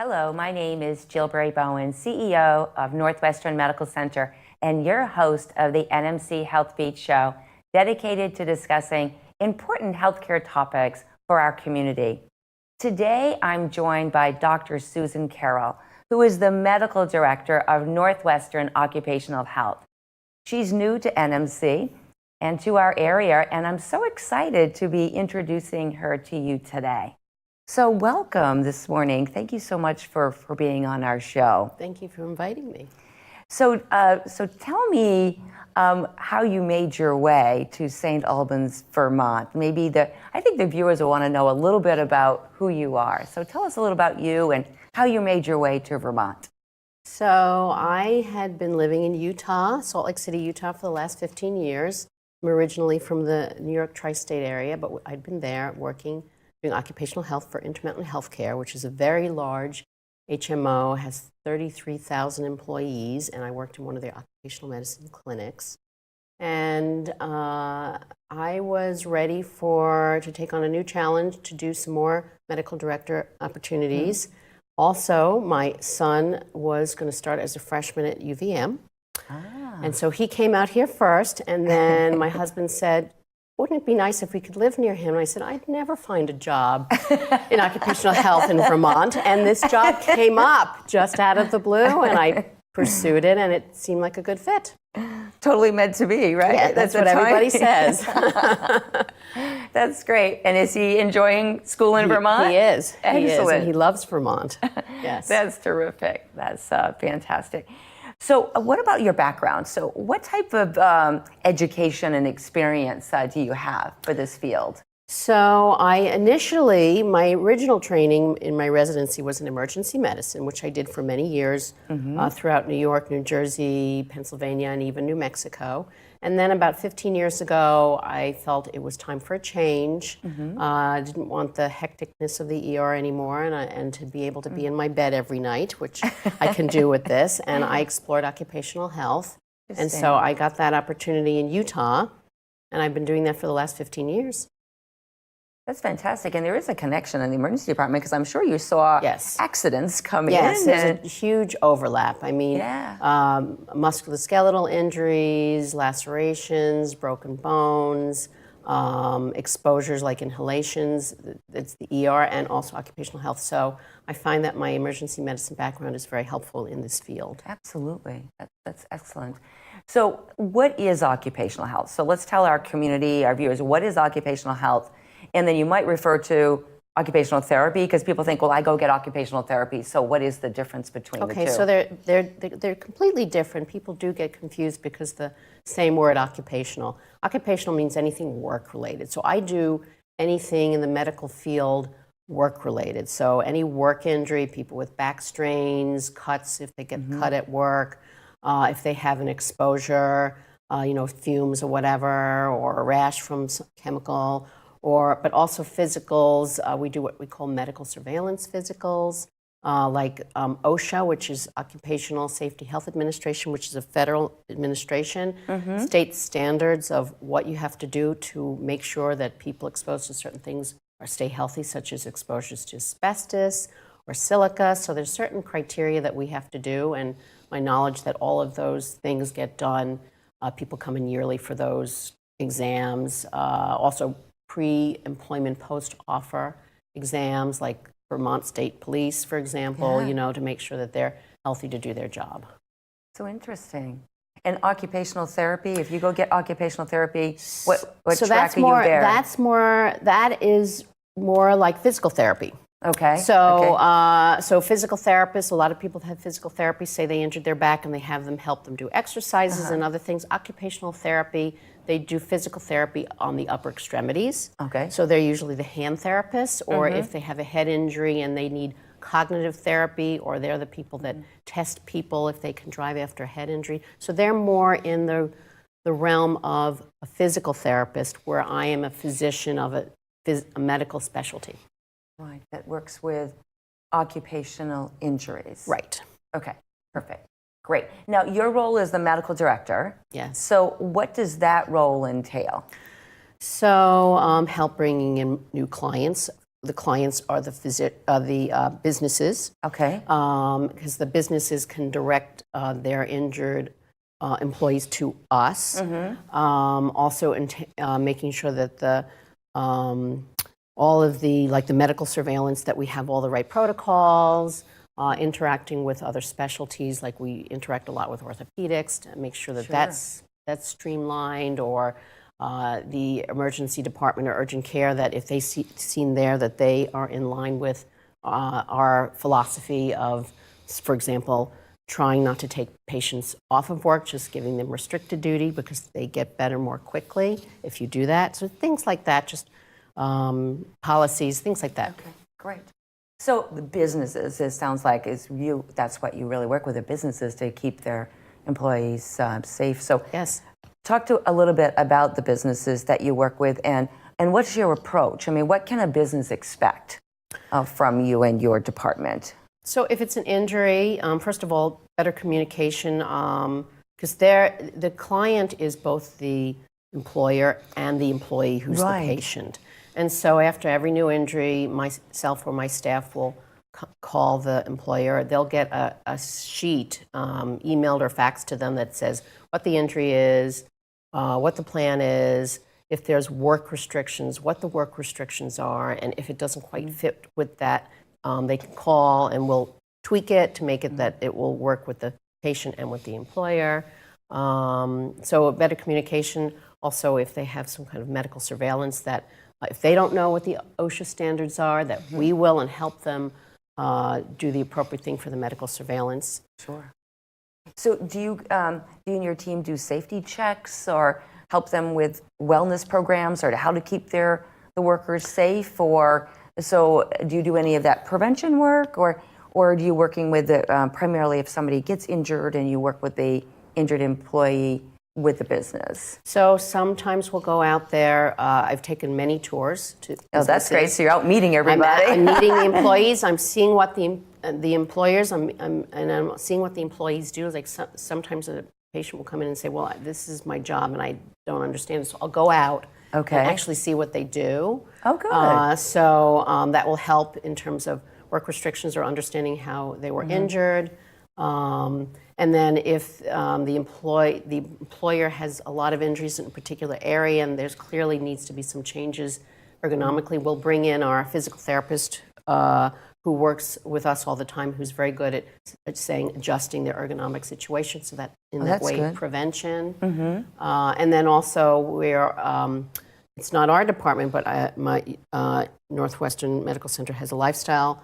Hello, my name is Jill Bowen, CEO of Northwestern Medical Center and your host of the NMC Health Beat Show, dedicated to discussing important healthcare topics for our community. Today, I'm joined by Dr. Susan Carroll, who is the Medical Director of Northwestern Occupational Health. She's new to NMC and to our area, and I'm so excited to be introducing her to you today. So welcome this morning. Thank you so much for being on our show. Thank you for inviting me. So tell me how you made your way to St. Albans, Vermont. I think the viewers will want to know a little bit about who you are. So tell us a little about you and how you made your way to Vermont. So I had been living in Utah, Salt Lake City, Utah, for the last 15 years. I'm originally from the New York tri-state area, but I'd been there working doing occupational health for Intermountain Healthcare, which is a very large HMO, has 33,000 employees, and I worked in one of their occupational medicine clinics. And I was ready to take on a new challenge to do some more medical director opportunities. Mm-hmm. Also, my son was going to start as a freshman at UVM. And so he came out here first, and then my husband said, wouldn't it be nice if we could live near him? And I said, I'd never find a job in occupational health in Vermont. And this job came up just out of the blue, and I pursued it, and it seemed like a good fit. Totally meant to be, right? Yeah, that's what everybody says. That's great. And is he enjoying school in Vermont? He is. Excellent. He is, and he loves Vermont. Yes. That's terrific. That's fantastic. So what about your background? So what type of education and experience do you have for this field? So my original training in my residency was in emergency medicine, which I did for many years throughout New York, New Jersey, Pennsylvania, and even New Mexico. And then about 15 years ago, I felt it was time for a change. I didn't want the hecticness of the ER anymore, and to be able to be in my bed every night, which I can do with this. And I explored occupational health. And so I got that opportunity in Utah, and I've been doing that for the last 15 years. That's fantastic. And there is a connection in the emergency department, because I'm sure you saw accidents come in. Yes, there's a huge overlap. I mean, musculoskeletal injuries, lacerations, broken bones, exposures like inhalations. It's the ER and also occupational health. So I find that my emergency medicine background is very helpful in this field. Absolutely. That's excellent. So what is occupational health? So let's tell our community, our viewers, what is occupational health? And then you might refer to occupational therapy, because people think, well, I go get occupational therapy. So what is the difference between the two? Okay, so they're completely different. People do get confused because the same word, occupational. Occupational means anything work-related. So I do anything in the medical field work-related. So any work injury, people with back strains, cuts if they get cut at work, if they have an exposure, fumes or whatever, or a rash from some chemical, but also physicals. We do what we call medical surveillance physicals, like OSHA, which is Occupational Safety Health Administration, which is a federal administration, state standards of what you have to do to make sure that people exposed to certain things stay healthy, such as exposures to asbestos or silica. So there's certain criteria that we have to do, and my knowledge that all of those things get done. People come in yearly for those exams. Also, pre-employment post-offer exams, like Vermont State Police, for example, to make sure that they're healthy to do their job. So interesting. And occupational therapy, if you go get occupational therapy, what track are you there? That is more like physical therapy. Okay. So physical therapists, a lot of people that have physical therapy say they injured their back and they have them help them do exercises and other things. Occupational therapy, they do physical therapy on the upper extremities. Okay. So they're usually the hand therapists, or if they have a head injury and they need cognitive therapy, or they're the people that test people if they can drive after a head injury. So they're more in the realm of a physical therapist, where I am a physician of a medical specialty. Right, that works with occupational injuries. Right. Okay, perfect. Great. Now, your role is the medical director. Yes. So what does that role entail? So help bringing in new clients, the clients are the businesses. Okay. Because the businesses can direct their injured employees to us. Also, making sure that all of the the medical surveillance, that we have all the right protocols. Interacting with other specialties, like we interact a lot with orthopedics to make sure that that's streamlined, or the emergency department or urgent care, that if they seen there, that they are in line with our philosophy of, for example, trying not to take patients off of work, just giving them restricted duty because they get better more quickly if you do that. So things like that, just policies, things like that. Okay, great. So the businesses, it sounds like, that's what you really work with, the businesses, to keep their employees safe. So yes. Talk a little bit about the businesses that you work with, and what's your approach? I mean, what can a business expect from you and your department? So if it's an injury, first of all, better communication, because the client is both the employer and the employee who's the patient. And so after every new injury, myself or my staff will call the employer. They'll get a sheet emailed or faxed to them that says what the injury is, what the plan is, if there's work restrictions, what the work restrictions are, and if it doesn't quite fit with that, they can call and we'll tweak it to make it that it will work with the patient and with the employer. So better communication. Also, if they have some kind of medical surveillance, that if they don't know what the OSHA standards are, that we will and help them do the appropriate thing for the medical surveillance. Sure. So do you and your team do safety checks or help them with wellness programs, or how to keep the workers safe? Or so do you do any of that prevention work, or do you working with primarily if somebody gets injured and you work with the injured employee with the business? So sometimes we'll go out there. I've taken many tours to businesses. Oh, that's great. So you're out meeting everybody. I'm meeting the employees. I'm seeing what the employers. I'm seeing what the employees do. Like sometimes a patient will come in and say, "Well, this is my job and I don't understand it." So I'll go out and actually see what they do. Oh, good. So that will help in terms of work restrictions or understanding how they were injured. And then if the employer has a lot of injuries in a particular area and there's clearly needs to be some changes ergonomically, we'll bring in our physical therapist who works with us all the time, who's very good at adjusting their ergonomic situation, so that in that way, good. Prevention. And then also it's not our department, but my Northwestern Medical Center has a lifestyle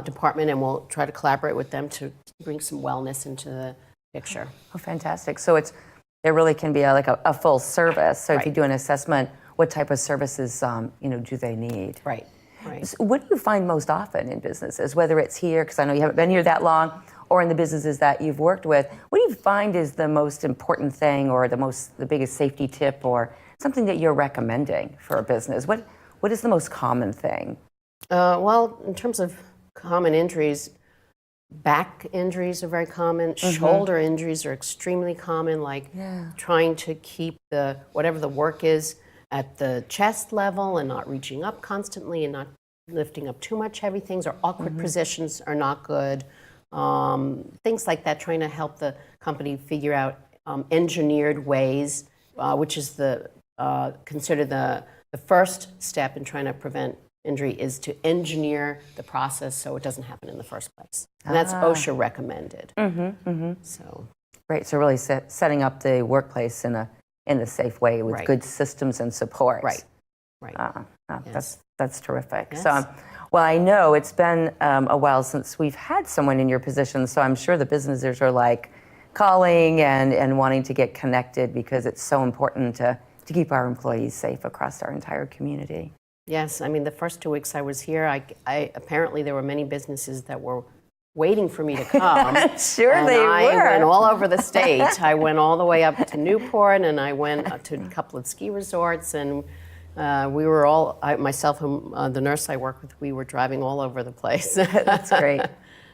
department, and we'll try to collaborate with them to bring some wellness into the picture. Oh, fantastic. So there really can be like a full service. So if you do an assessment, what type of services do they need? Right. So what do you find most often in businesses, whether it's here, because I know you haven't been here that long, or in the businesses that you've worked with? What do you find is the most important thing, or the biggest safety tip, or something that you're recommending for a business? What is the most common thing? Well, in terms of common injuries, back injuries are very common. Shoulder injuries are extremely common, like trying to keep whatever the work is at the chest level and not reaching up constantly and not lifting up too much heavy things, or awkward positions are not good. Things like that, trying to help the company figure out engineered ways, which is considered the first step in trying to prevent injury, is to engineer the process so it doesn't happen in the first place. And that's OSHA recommended. So great. So really setting up the workplace in a safe way with good systems and support. Right. Yes. That's terrific. Yes. So, well, I know it's been a while since we've had someone in your position, so I'm sure the businesses are like calling and wanting to get connected, because it's so important to keep our employees safe across our entire community. Yes, I mean, the first 2 weeks I was here, I apparently there were many businesses that were waiting for me to come. Sure, and they were. I went all over the state. I went all the way up to Newport, and I went to a couple of ski resorts, and we were all, myself and the nurse I work with, we were driving all over the place. That's great.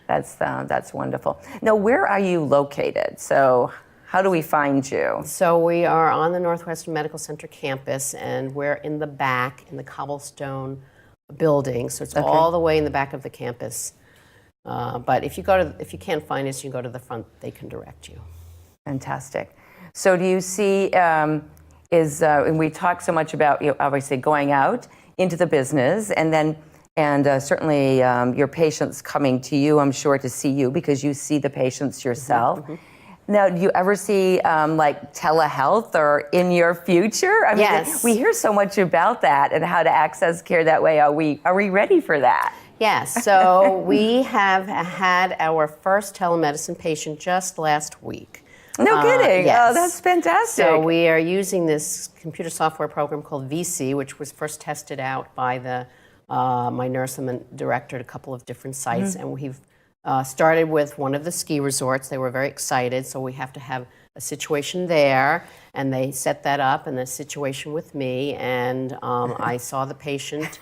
That's wonderful. Now, where are you located? So how do we find you? So we are on the Northwestern Medical Center campus, and we're in the back in the cobblestone building, so it's all the way in the back of the campus. But if you can't find us, you go to the front. They can direct you. Fantastic. So do you see, and we talk so much about, obviously going out into the business, and certainly your patients coming to you, I'm sure, to see you because you see the patients yourself. Mm-hmm. Now, do you ever see like telehealth or in your future? I mean, yes. We hear so much about that and how to access care that way. Are we ready for that? Yes. So we have had our first telemedicine patient just last week. No kidding. Yes. Oh, that's fantastic. So we are using this computer software program called VC, which was first tested out by my nurse and director at a couple of different sites, and we've started with one of the ski resorts. They were very excited, so we have to have a situation there, and they set that up, and the situation with me, and I saw the patient.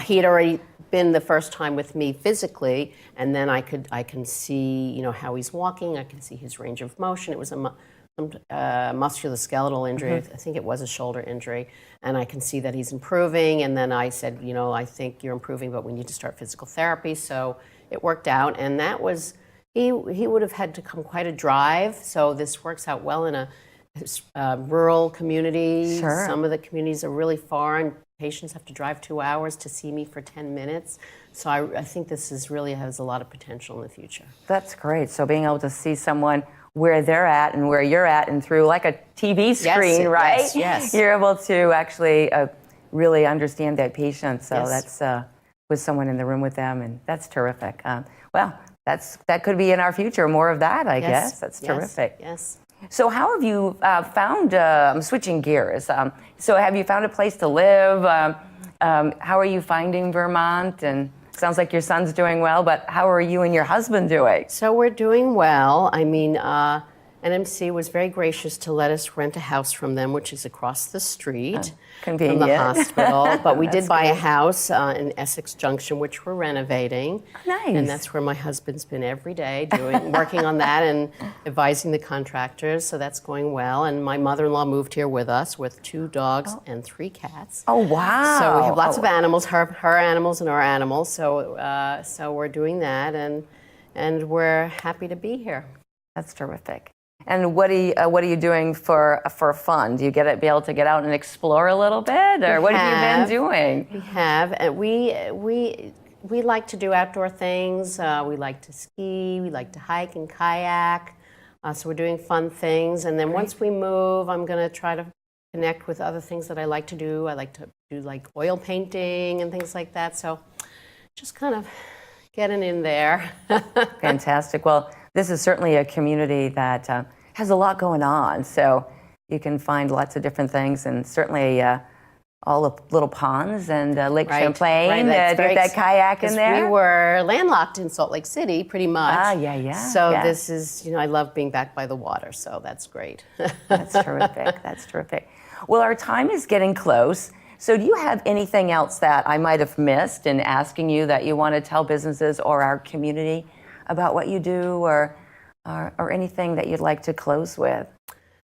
He had already been the first time with me physically, and then I can see how he's walking. I can see his range of motion. It was a musculoskeletal injury. I think it was a shoulder injury, and I can see that he's improving. And then I said, I think you're improving, but we need to start physical therapy. So it worked out, and that was he would have had to come quite a drive. So this works out well in a rural community. Sure. Some of the communities are really far, and patients have to drive 2 hours to see me for 10 minutes. So I think this really has a lot of potential in the future. That's great. So being able to see someone where they're at and where you're at, and through like a TV screen, right? Yes. You're able to actually really understand that patient. So Yes. that's with someone in the room with them, and that's terrific. Well, that could be in our future, more of that, I guess. That's terrific. Yes. So how have you found, I'm switching gears, so have you found a place to live? How are you finding Vermont? And sounds like your son's doing well, but how are you and your husband doing? So we're doing well. I mean, NMC was very gracious to let us rent a house from them, which is across the street from the hospital. But we did buy a house in Essex Junction, which we're renovating. Nice. And that's where my husband's been every day working on that and advising the contractors. So that's going well. And my mother-in-law moved here with us with 2 dogs and 3 cats. Oh, wow. So we have lots of animals, her animals and our animals. So we're doing that, and we're happy to be here. That's terrific. And what are you doing for fun? Do you be able to get out and explore a little bit, or what have you been doing? We have, and we like to do outdoor things. We like to ski. We like to hike and kayak. So we're doing fun things. And then once we move, I'm going to try to connect with other things that I like to do. I like to do like oil painting and things like that. So just kind of getting in there. Fantastic. Well, this is certainly a community that has a lot going on, so you can find lots of different things, and certainly all the little ponds and Lake Champlain, that kayak in there. We were landlocked in Salt Lake City, pretty much. Yeah. So this is, I love being back by the water, so that's great. That's terrific. That's terrific. Well, our time is getting close. So do you have anything else that I might have missed in asking you that you want to tell businesses or our community about what you do, or anything that you'd like to close with?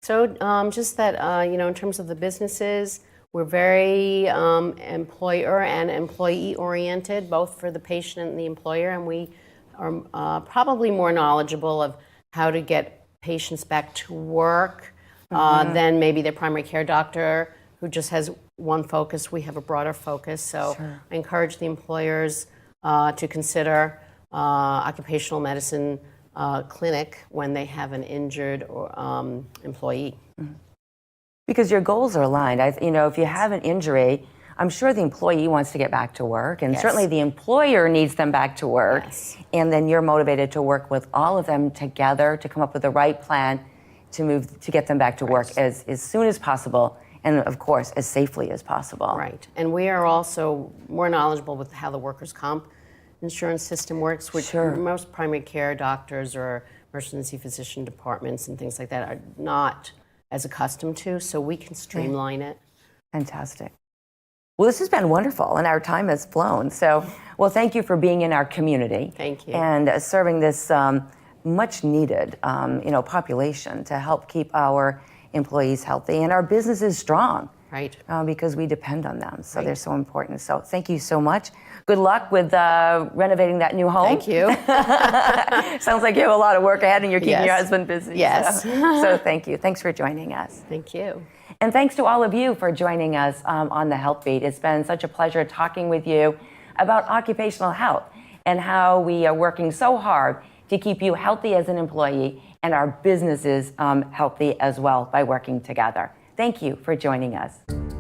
So just that, in terms of the businesses, we're very employer and employee oriented, both for the patient and the employer, and we are probably more knowledgeable of how to get patients back to work than maybe their primary care doctor, who just has one focus. We have a broader focus. So I encourage the employers to consider occupational medicine clinic when they have an injured employee. Because your goals are aligned. If you have an injury, I'm sure the employee wants to get back to work, and certainly the employer needs them back to work. Yes. And then you're motivated to work with all of them together to come up with the right plan to get them back to work as soon as possible, and of course as safely as possible. Right. And we are also more knowledgeable with how the workers' comp insurance system works, which most primary care doctors or emergency physician departments and things like that are not as accustomed to, so we can streamline it. Fantastic. Well, this has been wonderful, and our time has flown. So, thank you for being in our community. Thank you. And serving this much-needed, population to help keep our employees healthy and our businesses strong. Right. because we depend on them. So Right. they're so important. So thank you so much. Good luck with renovating that new home. Thank you. Sounds like you have a lot of work ahead and you're keeping your Yes. husband busy. Yes. So thank you. Thanks for joining us. Thank you. And thanks to all of you for joining us on the Health Beat. It's been such a pleasure talking with you about occupational health and how we are working so hard to keep you healthy as an employee and our businesses healthy as well by working together. Thank you for joining us.